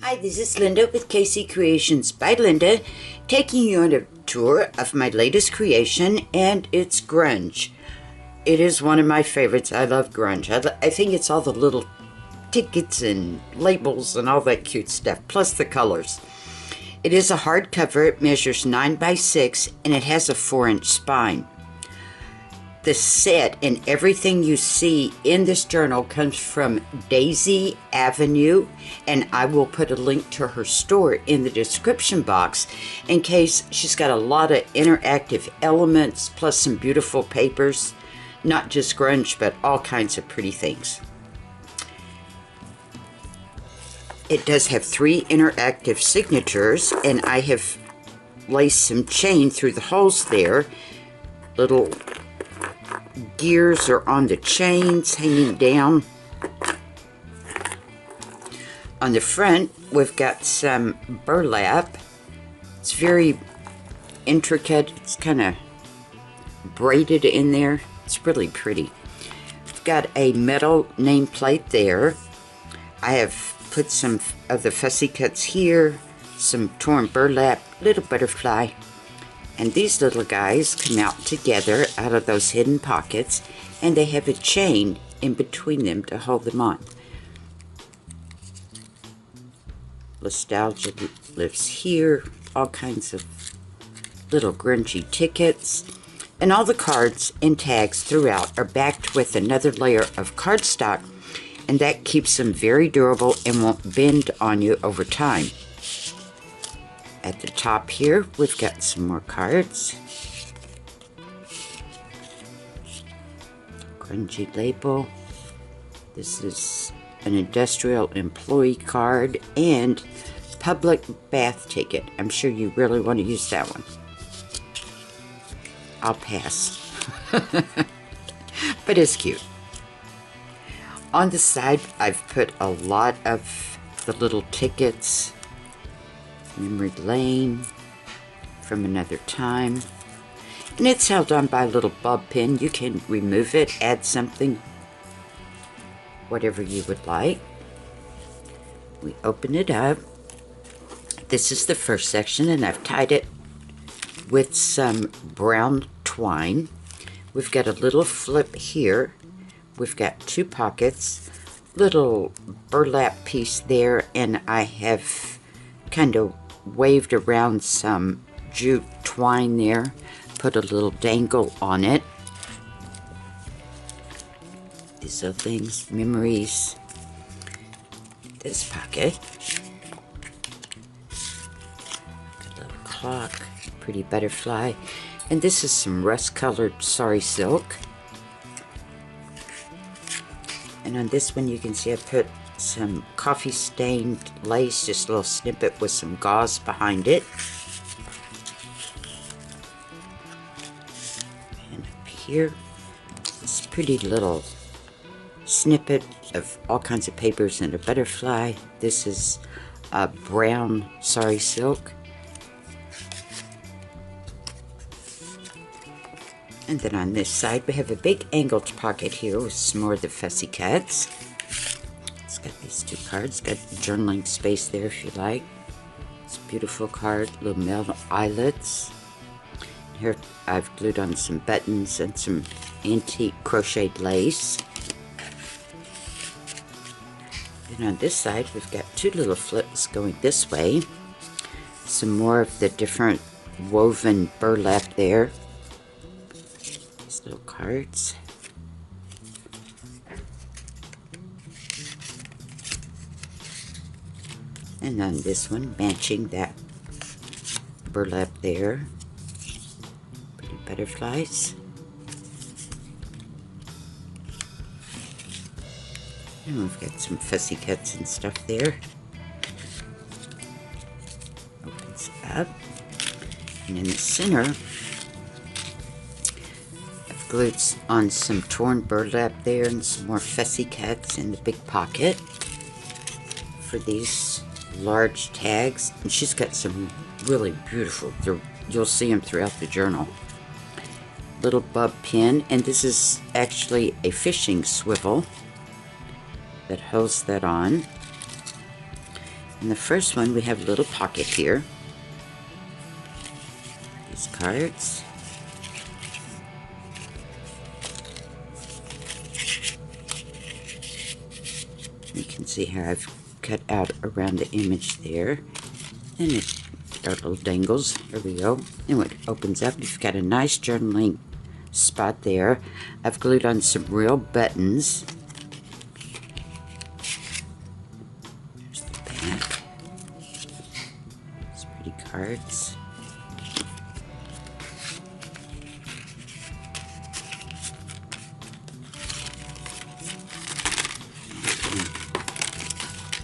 Hi, this is Linda with KC Creations by Linda, taking you on a tour of my latest creation, and it's grunge. It is one of my favorites. I love grunge. I think it's all the little tickets and labels and all that cute stuff, plus the colors. It is a hardcover. It measures 9 by 6, and it has a 4-inch spine. The set and everything you see in this journal comes from Daisy Avenue, and I will put a link to her store in the description box in case. She's got a lot of interactive elements plus some beautiful papers, not just grunge but all kinds of pretty things. It does have 3 interactive signatures, and I have laced some chain through the holes there. Little gears are on the chains hanging down. On the front, we've got some burlap. It's very intricate. It's kind of braided in there. It's really pretty. We've got a metal nameplate there. I have put some of the fussy cuts here, some torn burlap, little butterfly. And these little guys come out together out of those hidden pockets, and they have a chain in between them to hold them on. Nostalgia lives here, all kinds of little grungy tickets. And all the cards and tags throughout are backed with another layer of cardstock, and that keeps them very durable and won't bend on you over time. At the top here, we've got some more cards. Grungy label. This is an industrial employee card and public bath ticket. I'm sure you really want to use that one. I'll pass. But it's cute. On the side, I've put a lot of the little tickets. Memory lane, from another time, and it's held on by a little bob pin. You can remove it, add something, whatever you would like. We open it up. This is the first section, and I've tied it with some brown twine. We've got a little flip here. We've got 2 pockets, little burlap piece there, and I have kind of waved around some jute twine there, put a little dangle on it. These are things, memories. This pocket, got a little clock, pretty butterfly, and this is some rust-colored sari silk. And on this one, you can see I put some coffee stained lace, just a little snippet with some gauze behind it. And up here, this pretty little snippet of all kinds of papers and a butterfly. This is a brown sari silk. And then on this side, we have a big angled pocket here with some more of the fussy cuts. It's got these 2 cards, got journaling space there if you like. It's a beautiful card, little metal eyelets. Here I've glued on some buttons and some antique crocheted lace. And on this side, we've got 2 little flips going this way. Some more of the different woven burlap there. These little cards. And on this one, matching that burlap there. Pretty butterflies. And we've got some fussy cuts and stuff there. Opens up. And in the center, I've glued on some torn burlap there and some more fussy cuts in the big pocket for these large tags. And she's got some really beautiful, you'll see them throughout the journal. Little bob pin, and this is actually a fishing swivel that holds that on. In the first one, we have a little pocket here. These cards. You can see how I've cut out around the image there. And it's our little dangles. There we go. And when it opens up, you've got a nice journaling spot there. I've glued on some real buttons. There's the back. It's pretty cards.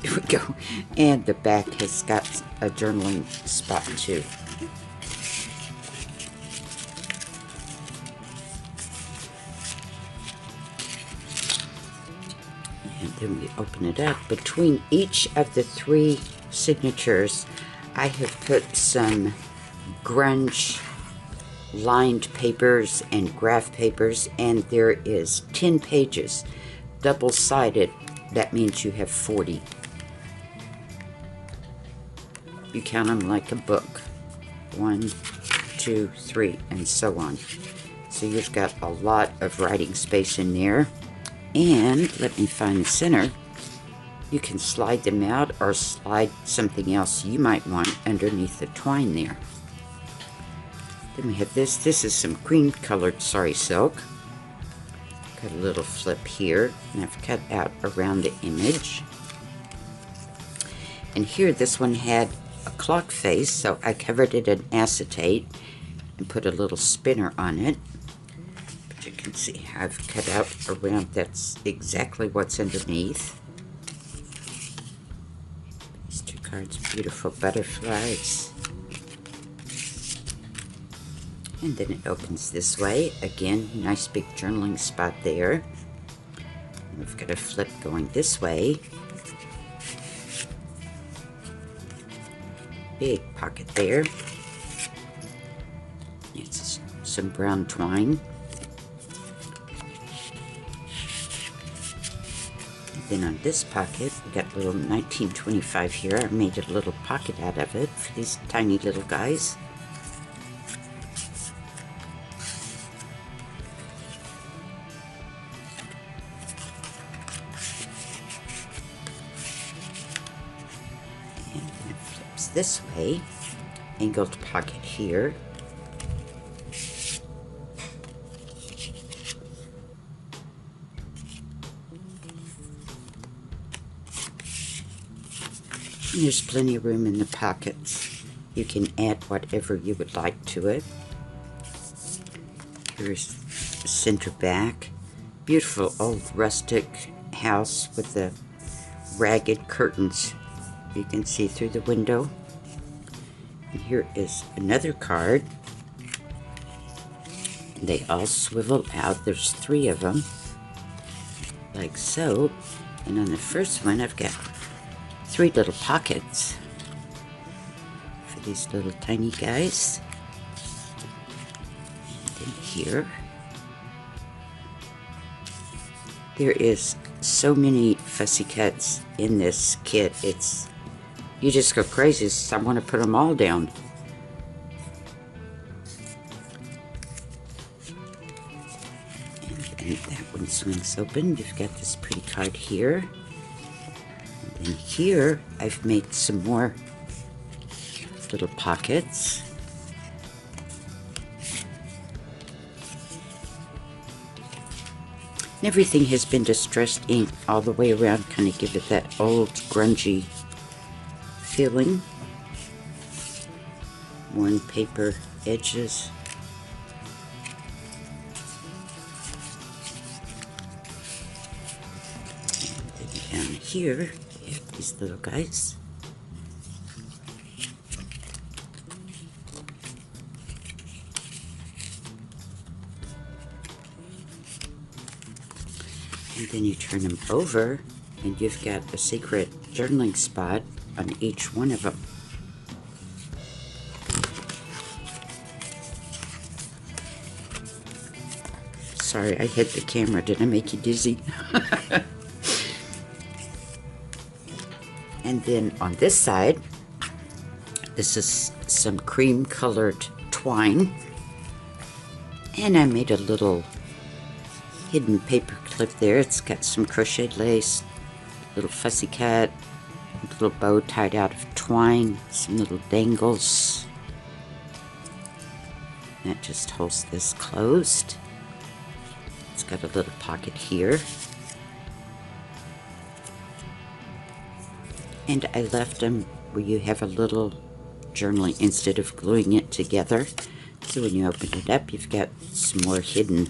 There we go. And the back has got a journaling spot too. And then we open it up. Between each of the 3 signatures, I have put some grunge lined papers and graph papers, and there is 10 pages. Double-sided, that means you have 40. You count them like a book. 1, 2, 3, and so on. So you've got a lot of writing space in there. And let me find the center. You can slide them out or slide something else you might want underneath the twine there. Then we have this. This is some cream colored sari silk. Got a little flip here, and I've cut out around the image. And here this one had a clock face, so I covered it in acetate and put a little spinner on it. But you can see how I've cut out around. That's exactly what's underneath. These 2 cards, beautiful butterflies. And then it opens this way. Again, nice big journaling spot there. And we've got a flip going this way. Big pocket there. It's some brown twine. And then on this pocket, we got a little 1925 here. I made a little pocket out of it for these tiny little guys. This way, angled pocket here. And there's plenty of room in the pockets. You can add whatever you would like to it. Here's the center back. Beautiful old rustic house with the ragged curtains. You can see through the window. And here is another card. And they all swivel out. There's 3 of them, like so. And on the first one, I've got 3 little pockets for these little tiny guys. And then here, there is so many fussy cuts in this kit. You just go crazy. I want to put them all down. And that one swings open. You've got this pretty card here. And then here, I've made some more little pockets. And everything has been distressed ink all the way around, kind of give it that old grungy feeling. Worn paper edges. And then down here, we have these little guys. And then you turn them over, and you've got a secret journaling spot on each one of them. Sorry, I hit the camera. Did I make you dizzy? And then on this side, this is some cream colored twine. And I made a little hidden paper clip there. It's got some crocheted lace, little fussy cut, a little bow tied out of twine, some little dangles. That just holds this closed. It's got a little pocket here. And I left them where you have a little journaling instead of gluing it together. So when you open it up, you've got some more hidden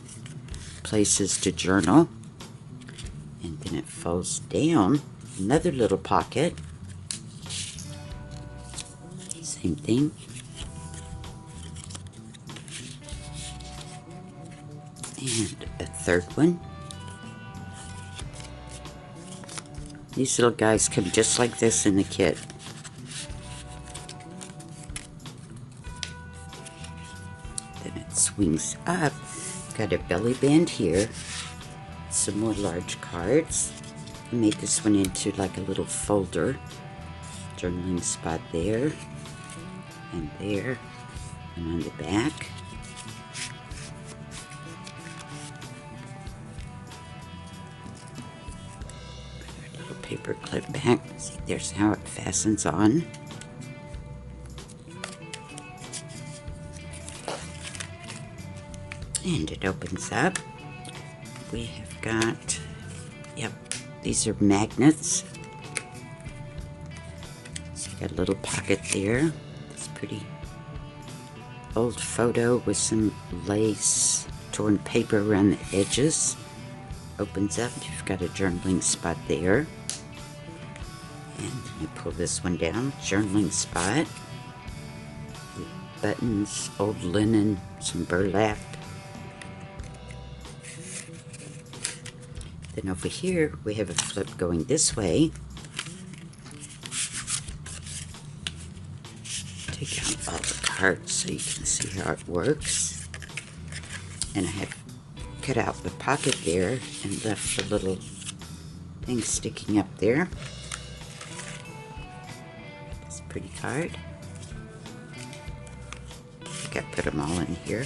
places to journal. And then it folds down, another little pocket. Same thing. And a third one. These little guys come just like this in the kit. Then it swings up. Got a belly band here. Some more large cards. I made this one into like a little folder. Journaling spot there. And there. And on the back. Paper clip back. See, there's how it fastens on. And it opens up. We have got, yep, these are magnets. So you got a little pocket there. It's pretty old photo with some lace, torn paper around the edges. Opens up, you've got a journaling spot there. And you pull this one down, journaling spot. Buttons, old linen, some burlap. Then over here, we have a flip going this way. Take out all the cards so you can see how it works. And I have cut out the pocket there and left the little thing sticking up there. It's a pretty card. I think I put them all in here.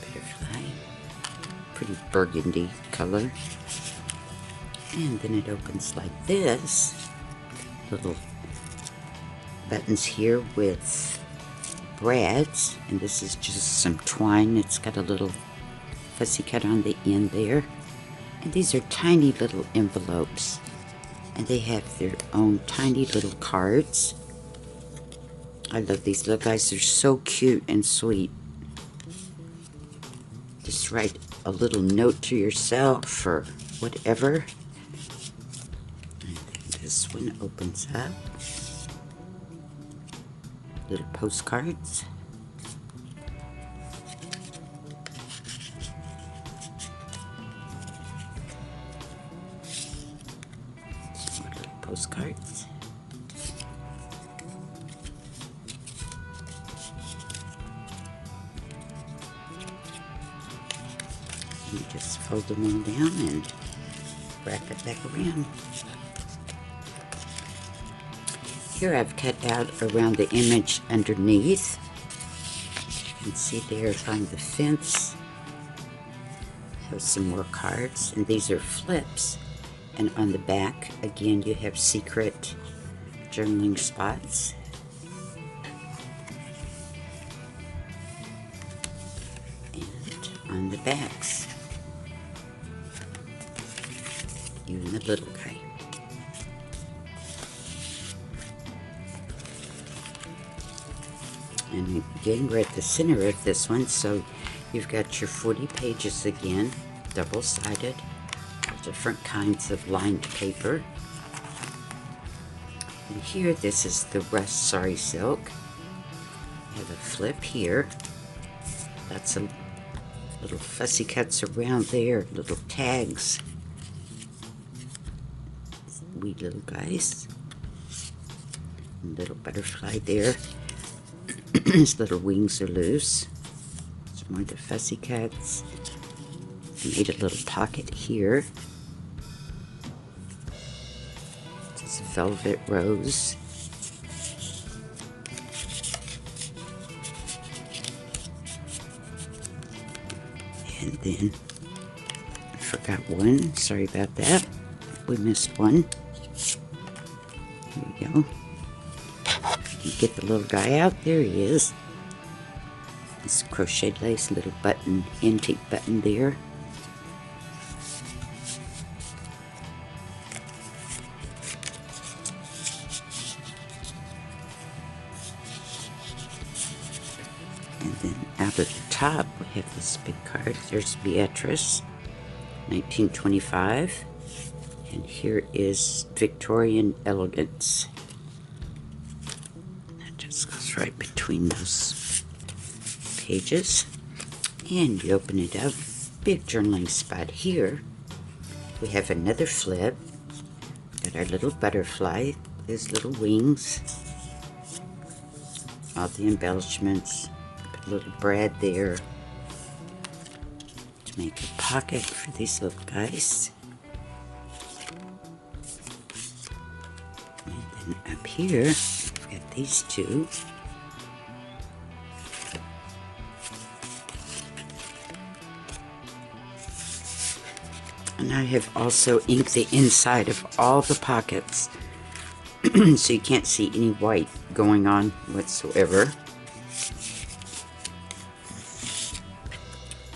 Butterfly. Pretty burgundy color. And then it opens like this. Little buttons here with brads, and this is just some twine. It's got a little fussy cut on the end there. And these are tiny little envelopes, and they have their own tiny little cards. I love these little guys. They're so cute and sweet. Just write a little note to yourself or whatever. This one opens up. Little postcards. Some more little postcards. You just fold them all down and wrap it back around. Here I've cut out around the image underneath. You can see there on the fence. Have some more cards, and these are flips. And on the back, again, you have secret journaling spots. And on the backs, you and the little guy. And again, we're at the center of this one, so you've got your 40 pages again, double-sided, different kinds of lined paper. And here, this is the rust sari silk. You have a flip here. Lots of little fussy cuts around there, little tags. Wee little guys. Little butterfly there. His little wings are loose. Some more of the fussy cuts. I made a little pocket here. This velvet rose. And then I forgot one. Sorry about that. We missed one. There we go. You get the little guy out. There he is. This crocheted lace, little button, antique button there. And then out at the top, we have this big card. There's Beatrice, 1925. And here is Victorian Elegance. That just goes right between those pages. And you open it up. Big journaling spot here. We have another flip. Got our little butterfly, his little wings. All the embellishments. Put a little brad there to make a pocket for these little guys. And then up here, we've got these two. And I have also inked the inside of all the pockets so you can't see any white going on whatsoever.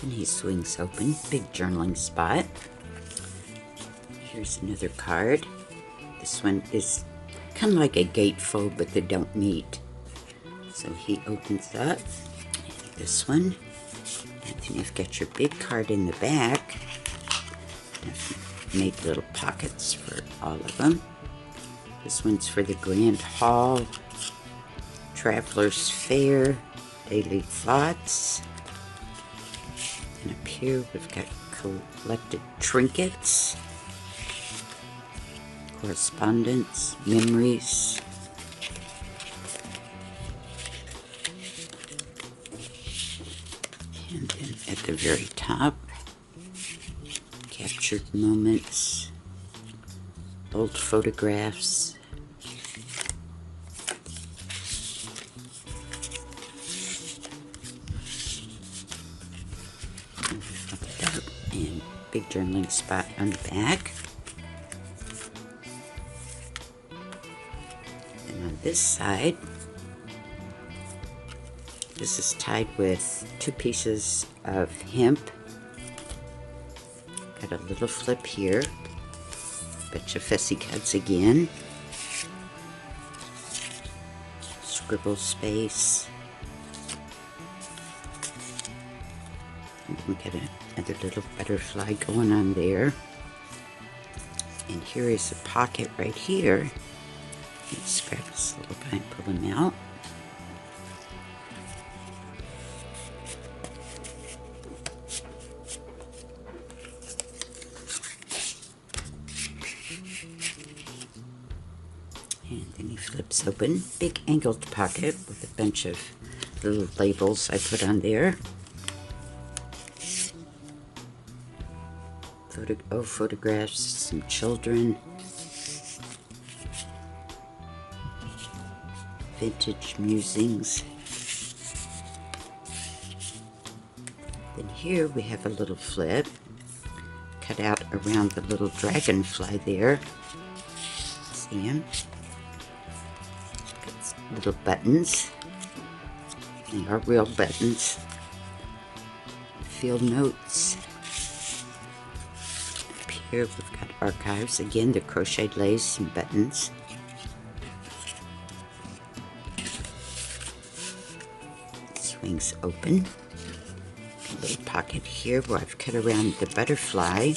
And he swings open, big journaling spot. Here's another card. This one is kind of like a gatefold, but they don't meet. So he opens up. This one. And then you've got your big card in the back. Made little pockets for all of them. This one's for the Grand Hall, Traveler's Fair, Daily Thoughts. And up here we've got collected trinkets, correspondence, memories. And then at the very top, captured moments, old photographs. And big journaling spot on the back. And on this side, this is tied with 2 pieces of hemp. Got a little flip here. Bunch of fussy cuts again. Scribble space. And we got another little butterfly going on there. And here is a pocket right here. Let's grab this little guy and pull him out. And then he flips open. Big angled pocket with a bunch of little labels I put on there. Photographs, some children. Vintage musings. Then here we have a little flip cut out around the little dragonfly there. See him? Little buttons. They are real buttons. Field notes. Up here we've got archives. Again, the crocheted lace and buttons. Swings open. A little pocket here where I've cut around the butterfly.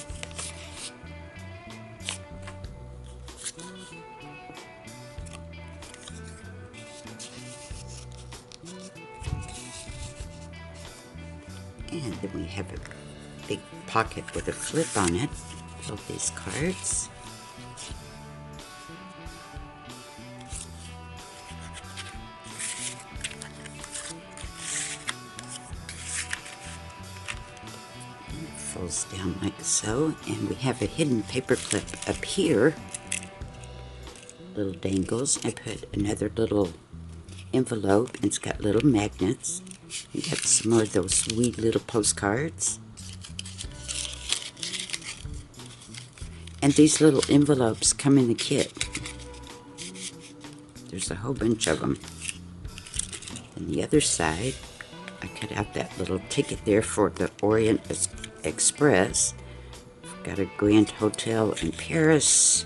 And then we have a big pocket with a flip on it. All these cards. folds down like so, and we have a hidden paper clip up here. Little dangles. I put another little envelope, and it's got little magnets. You got some more of those sweet little postcards. And these little envelopes come in the kit. There's a whole bunch of them. And the other side, I cut out that little ticket there for the Orient Express. Got a Grand Hotel in Paris.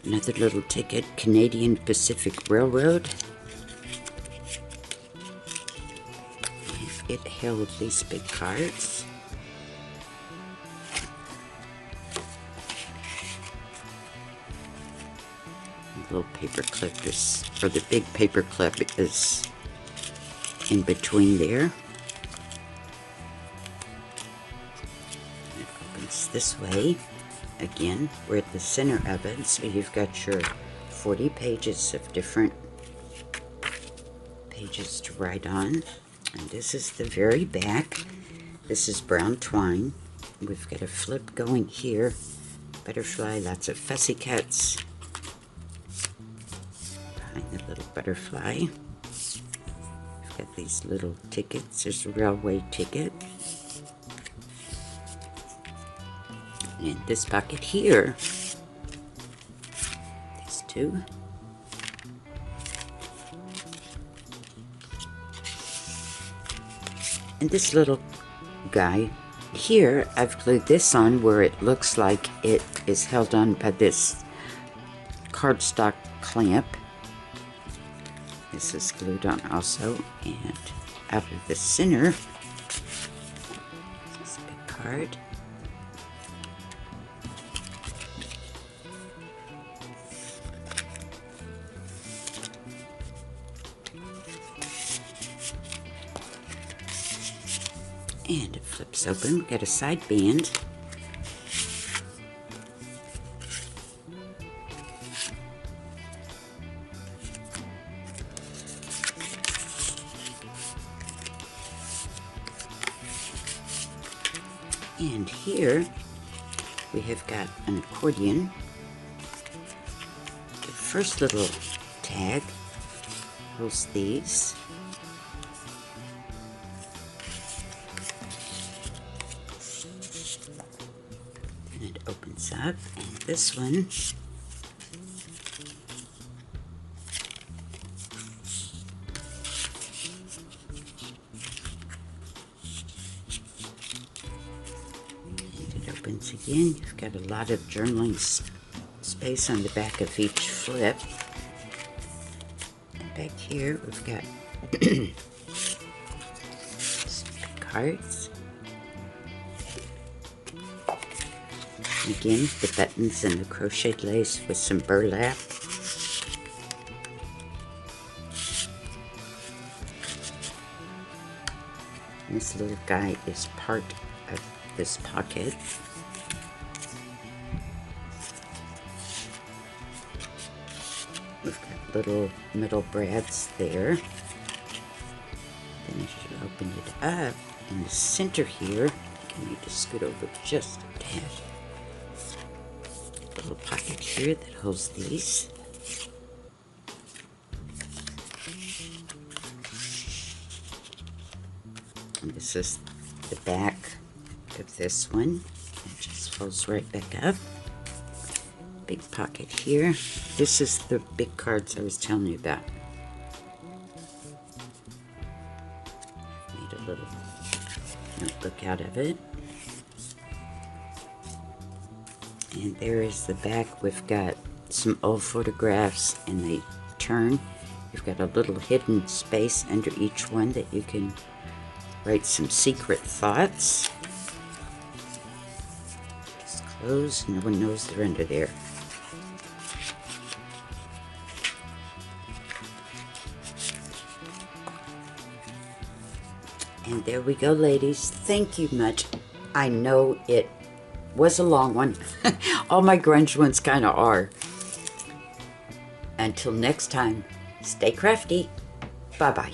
Another little ticket, Canadian Pacific Railroad. It held these big cards. The little paper clip is, or the big paper clip is in between there. It opens this way. Again, we're at the center of it, so you've got your 40 pages of different pages to write on. And this is the very back. This is brown twine. We've got a flip going here. Butterfly, lots of fussy cuts. Behind the little butterfly. We've got these little tickets. There's a railway ticket. And this pocket here. These two. And this little guy here, I've glued this on where it looks like it is held on by this cardstock clamp. This is glued on also, and out of the center, this big card. And it flips open. We got a side band. And here we have got an accordion. The first little tag holds these. It opens up, and this one and it opens again. You've got a lot of journaling space on the back of each flip. And back here we've got some cards. Again, the buttons and the crocheted lace with some burlap. And this little guy is part of this pocket. We've got little metal brads there. Then as you open it up, in the center here, I need to scoot over just a tad. Little pocket here that holds these. And this is the back of this one. It just folds right back up. Big pocket here. This is the big cards I was telling you about. Made a little notebook out of it. And there is the back. We've got some old photographs, and they turn. You've got a little hidden space under each one that you can write some secret thoughts. Just close. No one knows they're under there. And there we go, ladies. Thank you much. I know it was a long one. All my grunge ones kind of are. Until next time, stay crafty. Bye-bye.